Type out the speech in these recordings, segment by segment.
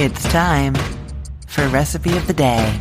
It's time for Recipe of the Day.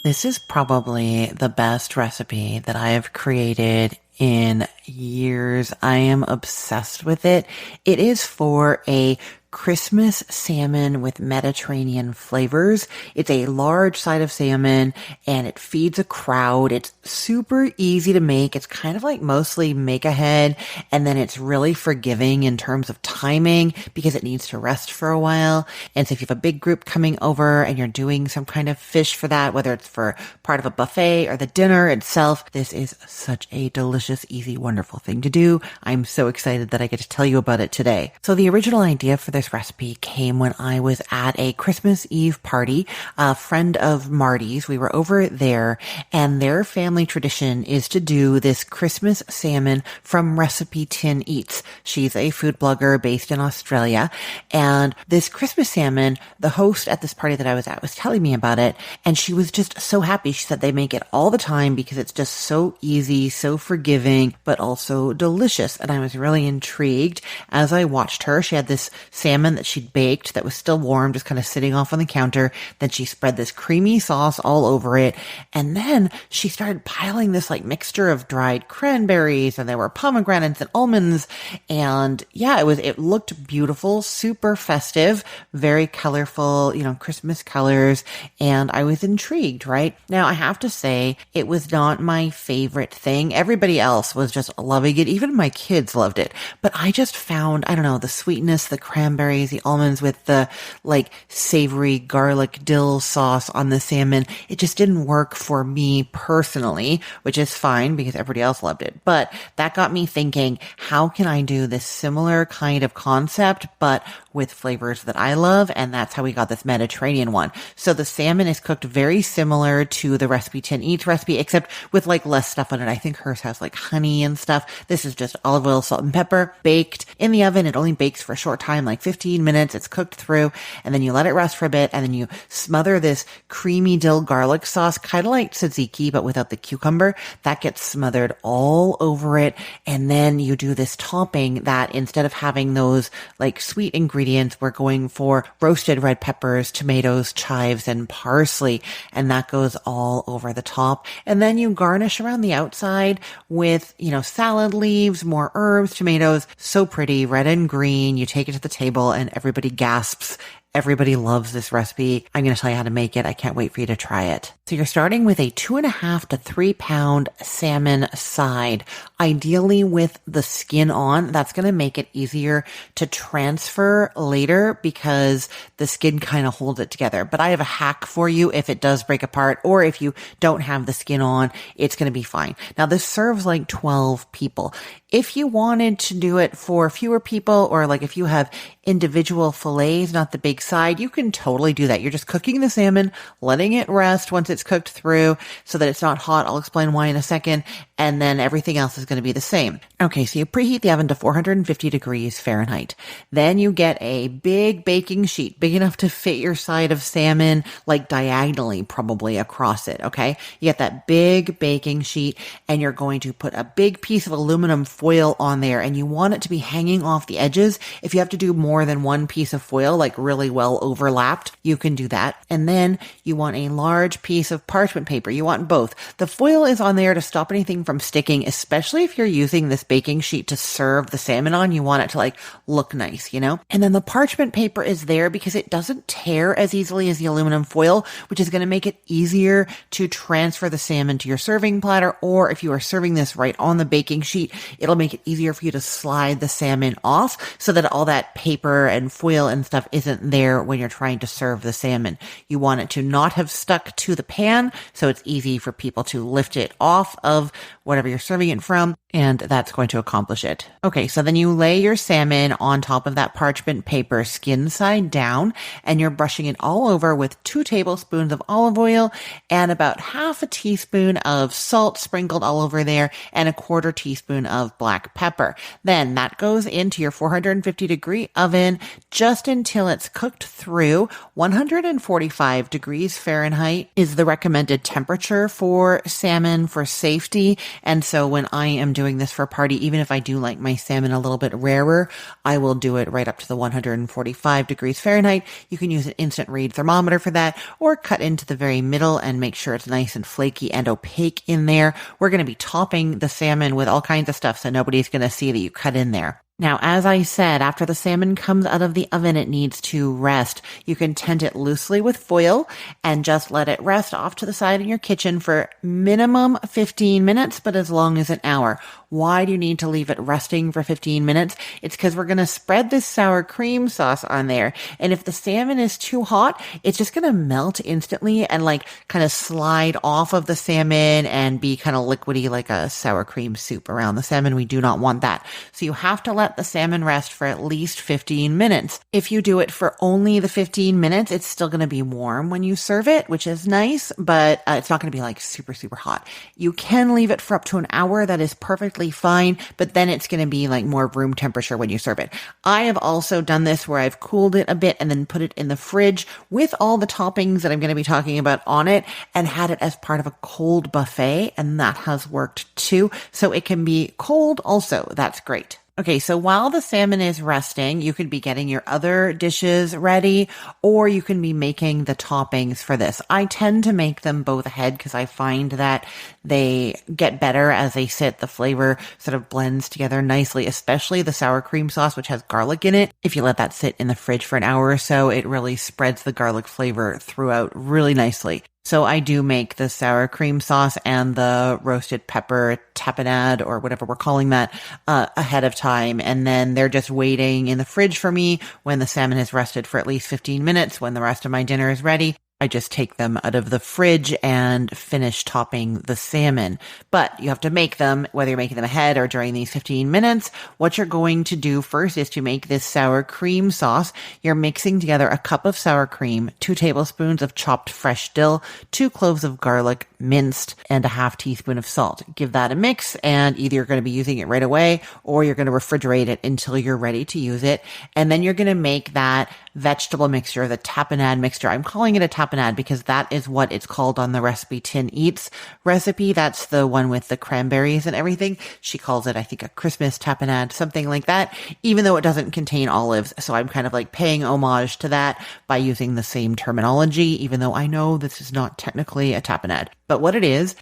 This is probably the best recipe that I have created in years. I am obsessed with it. It is for a Christmas salmon with Mediterranean flavors. It's a large side of salmon and it feeds a crowd. It's super easy to make. It's kind of like mostly make ahead, and then it's really forgiving in terms of timing because it needs to rest for a while. And so if you have a big group coming over and you're doing some kind of fish for that, whether it's for part of a buffet or the dinner itself, this is such a delicious, easy, wonderful thing to do. I'm so excited that I get to tell you about it today. So the original idea for this recipe came when I was at a Christmas Eve party. A friend of Marty's, we were over there, and their family tradition is to do this Christmas salmon from Recipe Tin Eats. She's a food blogger based in Australia, and this Christmas salmon, the host at this party that I was at was telling me about it, and she was just so happy. She said they make it all the time because it's just so easy, so forgiving, but also delicious. And I was really intrigued as I watched her. She had this salmon that she'd baked that was still warm, just kind of sitting off on the counter. Then she spread this creamy sauce all over it. And then she started piling this like mixture of dried cranberries, and there were pomegranates and almonds. And yeah, it looked beautiful, super festive, very colorful, Christmas colors. And I was intrigued, right? Now I have to say it was not my favorite thing. Everybody else was just loving it. Even my kids loved it. But I just found, I don't know, the sweetness, the cranberries, the almonds with the like savory garlic dill sauce on the salmon. It just didn't work for me personally, which is fine because everybody else loved it. But that got me thinking, how can I do this similar kind of concept, but with flavors that I love? And that's how we got this Mediterranean one. So the salmon is cooked very similar to the Recipe Tin Eats recipe, except with like less stuff on it. I think hers has like honey and stuff. This is just olive oil, salt, and pepper, baked in the oven. It only bakes for a short time, like 15 minutes. It's cooked through, and then you let it rest for a bit, and then you smother this creamy dill garlic sauce, kind of like tzatziki, but without the cucumber. That gets smothered all over it, and then you do this topping that instead of having those like sweet ingredients, we're going for roasted red peppers, tomatoes, chives, and parsley, and that goes all over the top. And then you garnish around the outside with, salad leaves, more herbs, tomatoes. So pretty, red and green. You take it to the table and everybody gasps. Everybody loves this recipe. I'm going to tell you how to make it. I can't wait for you to try it. So you're starting with a 2.5 to 3 pound salmon side, ideally with the skin on. That's going to make it easier to transfer later because the skin kind of holds it together. But I have a hack for you if it does break apart, or if you don't have the skin on, it's going to be fine. Now this serves like 12 people. If you wanted to do it for fewer people, or like if you have individual fillets, not the big side, you can totally do that. You're just cooking the salmon, letting it rest once it's cooked through so that it's not hot. I'll explain why in a second. And then everything else is going to be the same. Okay, so you preheat the oven to 450 degrees Fahrenheit. Then you get a big baking sheet, big enough to fit your side of salmon, like diagonally probably across it, okay? You get that big baking sheet, and you're going to put a big piece of aluminum foil on there, and you want it to be hanging off the edges. If you have to do more than one piece of foil, like really well overlapped, you can do that. And then you want a large piece of parchment paper. You want both. The foil is on there to stop anything from sticking, especially if you're using this baking sheet to serve the salmon on. You want it to like look nice, And then the parchment paper is there because it doesn't tear as easily as the aluminum foil, which is going to make it easier to transfer the salmon to your serving platter. Or if you are serving this right on the baking sheet, it'll make it easier for you to slide the salmon off so that all that paper and foil and stuff isn't there when you're trying to serve the salmon. You want it to not have stuck to the pan, so it's easy for people to lift it off of whatever you're serving it from, and that's going to accomplish it. Okay, so then you lay your salmon on top of that parchment paper, skin side down, and you're brushing it all over with 2 tablespoons of olive oil and about half a teaspoon of salt sprinkled all over there, and a 1/4 teaspoon of black pepper. Then that goes into your 450 degree oven just until it's cooked through. 145 degrees Fahrenheit is the recommended temperature for salmon for safety. And so when I am doing doing this for a party, even if I do like my salmon a little bit rarer, I will do it right up to the 145 degrees Fahrenheit. You can use an instant read thermometer for that, or cut into the very middle and make sure it's nice and flaky and opaque in there. We're going to be topping the salmon with all kinds of stuff, so nobody's going to see that you cut in there. Now, as I said, after the salmon comes out of the oven, it needs to rest. You can tent it loosely with foil and just let it rest off to the side in your kitchen for minimum 15 minutes, but as long as an hour. Why do you need to leave it resting for 15 minutes? It's because we're going to spread this sour cream sauce on there. And if the salmon is too hot, it's just going to melt instantly and like kind of slide off of the salmon and be kind of liquidy like a sour cream soup around the salmon. We do not want that. So you have to let the salmon rest for at least 15 minutes. If you do it for only the 15 minutes, it's still going to be warm when you serve it, which is nice, but it's not going to be like super, super hot. You can leave it for up to an hour. That is perfectly fine, but then it's going to be like more room temperature when you serve it. I have also done this where I've cooled it a bit and then put it in the fridge with all the toppings that I'm going to be talking about on it and had it as part of a cold buffet, and that has worked too. So it can be cold also. That's great. Okay, so while the salmon is resting, you could be getting your other dishes ready, or you can be making the toppings for this. I tend to make them both ahead because I find that they get better as they sit. The flavor sort of blends together nicely, especially the sour cream sauce, which has garlic in it. If you let that sit in the fridge for an hour or so, it really spreads the garlic flavor throughout really nicely. So I do make the sour cream sauce and the roasted pepper tapenade, or whatever we're calling that, ahead of time. And then they're just waiting in the fridge for me when the salmon has rested for at least 15 minutes. When the rest of my dinner is ready, I just take them out of the fridge and finish topping the salmon. But you have to make them, whether you're making them ahead or during these 15 minutes. What you're going to do first is to make this sour cream sauce. You're mixing together a cup of sour cream, 2 tablespoons of chopped fresh dill, 2 cloves of garlic minced, and a half teaspoon of salt. Give that a mix, and either you're going to be using it right away or you're going to refrigerate it until you're ready to use it. And then you're going to make that vegetable mixture, the tapenade mixture. I'm calling it a tapenade because that is what it's called on the Recipe Tin Eats recipe. That's the one with the cranberries and everything. She calls it, I think, a Christmas tapenade, something like that, even though it doesn't contain olives. So I'm kind of like paying homage to that by using the same terminology, even though I know this is not technically a tapenade. But what it is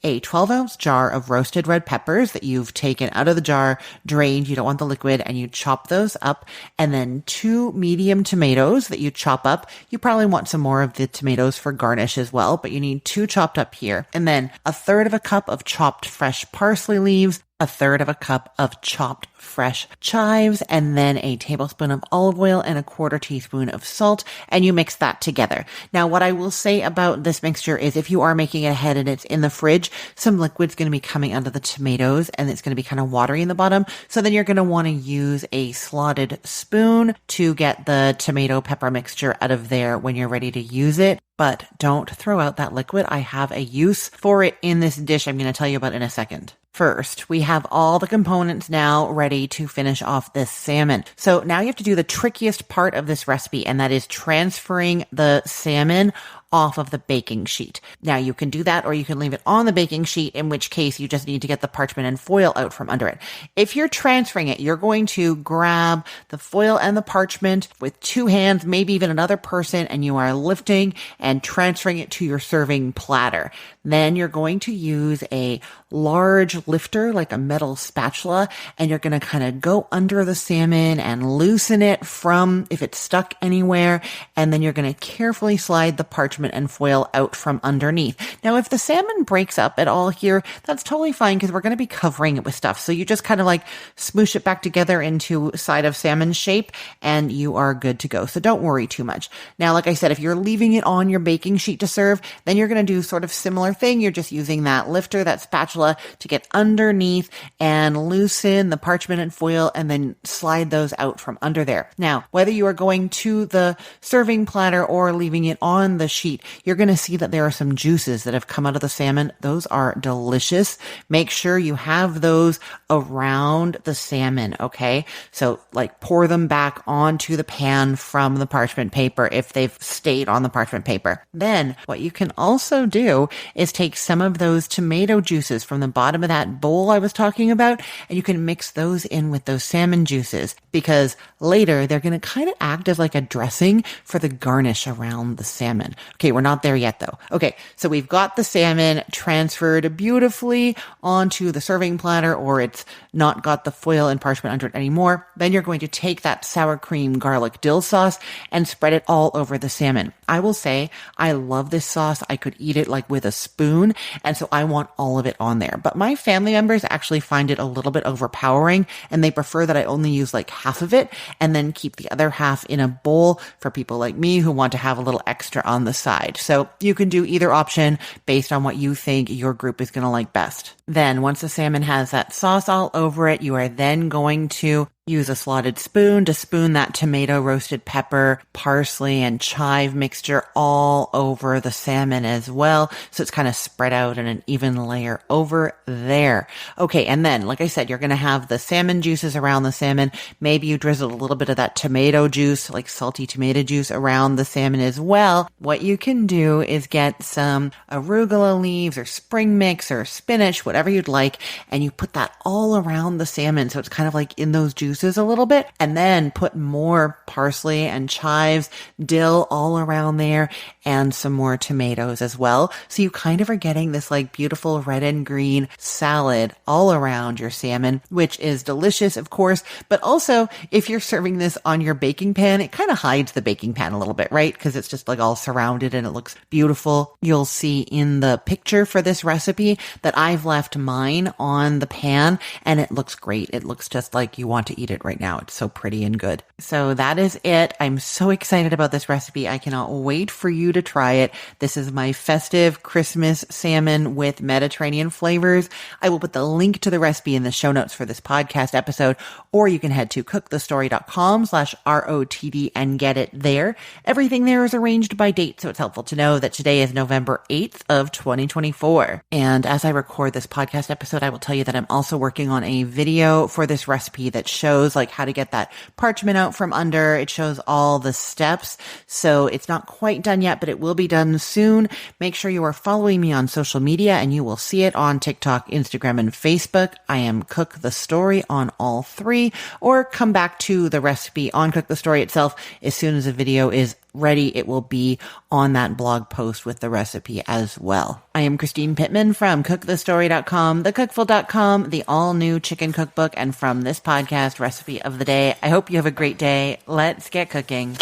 a 12-ounce jar of roasted red peppers that you've taken out of the jar, drained, you don't want the liquid, and you chop those up, and then 2 medium tomatoes that you chop up. You probably want some more of the tomatoes for garnish as well, but you need 2 chopped up here. And then 1/3 of a cup of chopped fresh parsley leaves, 1/3 of a cup of chopped fresh chives, and then a tablespoon of olive oil and a 1/4 teaspoon of salt, and you mix that together. Now, what I will say about this mixture is if you are making it ahead and it's in the fridge, some liquid's going to be coming out of the tomatoes and it's going to be kind of watery in the bottom. So then you're going to want to use a slotted spoon to get the tomato pepper mixture out of there when you're ready to use it. But don't throw out that liquid. I have a use for it in this dish I'm going to tell you about in a second. First, we have all the components now ready to finish off this salmon. So now you have to do the trickiest part of this recipe, and that is transferring the salmon off of the baking sheet. Now you can do that, or you can leave it on the baking sheet, in which case you just need to get the parchment and foil out from under it. If you're transferring it, you're going to grab the foil and the parchment with 2 hands, maybe even another person, and you are lifting and transferring it to your serving platter. Then you're going to use a large lifter, like a metal spatula, and you're going to kind of go under the salmon and loosen it from if it's stuck anywhere, and then you're going to carefully slide the parchment and foil out from underneath. Now, if the salmon breaks up at all here, that's totally fine because we're going to be covering it with stuff. So you just kind of like smoosh it back together into side of salmon shape and you are good to go. So don't worry too much. Now, like I said, if you're leaving it on your baking sheet to serve, then you're going to do sort of similar thing. You're just using that lifter, that spatula to get underneath and loosen the parchment and foil and then slide those out from under there. Now, whether you are going to the serving platter or leaving it on the sheet sheet, you're going to see that there are some juices that have come out of the salmon. Those are delicious. Make sure you have those around the salmon, okay? So like pour them back onto the pan from the parchment paper if they've stayed on the parchment paper. Then what you can also do is take some of those tomato juices from the bottom of that bowl I was talking about, and you can mix those in with those salmon juices, because later they're going to kind of act as like a dressing for the garnish around the salmon. Okay, we're not there yet though. Okay, so we've got the salmon transferred beautifully onto the serving platter, or it's not got the foil and parchment under it anymore. Then you're going to take that sour cream garlic dill sauce and spread it all over the salmon. I will say I love this sauce. I could eat it like with a spoon, and so I want all of it on there. But my family members actually find it a little bit overpowering, and they prefer that I only use like half of it and then keep the other half in a bowl for people like me who want to have a little extra on the side. So you can do either option based on what you think your group is going to like best. Then once the salmon has that sauce all over it, you are then going to use a slotted spoon to spoon that tomato, roasted pepper, parsley, and chive mixture all over the salmon as well. So it's kind of spread out in an even layer over there. Okay, and then, like I said, you're going to have the salmon juices around the salmon. Maybe you drizzle a little bit of that tomato juice, like salty tomato juice, around the salmon as well. What you can do is get some arugula leaves or spring mix or spinach, whatever you'd like, and you put that all around the salmon. So it's kind of like in those juices a little bit, and then put more parsley and chives, dill all around there, and some more tomatoes as well. So you kind of are getting this like beautiful red and green salad all around your salmon, which is delicious, of course. But also, if you're serving this on your baking pan, it kind of hides the baking pan a little bit, right? Because it's just like all surrounded and it looks beautiful. You'll see in the picture for this recipe that I've left mine on the pan, and it looks great. It looks just like you want to eat it right now. It's so pretty and good. So that is it. I'm so excited about this recipe. I cannot wait for you to try it. This is my festive Christmas salmon with Mediterranean flavors. I will put the link to the recipe in the show notes for this podcast episode, or you can head to cookthestory.com/ROTD and get it there. Everything there is arranged by date, so it's helpful to know that today is November 8th of 2024. And as I record this podcast episode, I will tell you that I'm also working on a video for this recipe that shows like how to get that parchment out from under. It shows all the steps. So it's not quite done yet, but it will be done soon. Make sure you are following me on social media, and you will see it on TikTok, Instagram, and Facebook. I am Cook the Story on all three, or come back to the recipe on Cook the Story itself. As soon as the video is ready, it will be on that blog post with the recipe as well. I am Christine Pittman from cookthestory.com, thecookful.com, the all-new chicken cookbook, and from this podcast, Recipe of the Day. I hope you have a great day. Let's get cooking.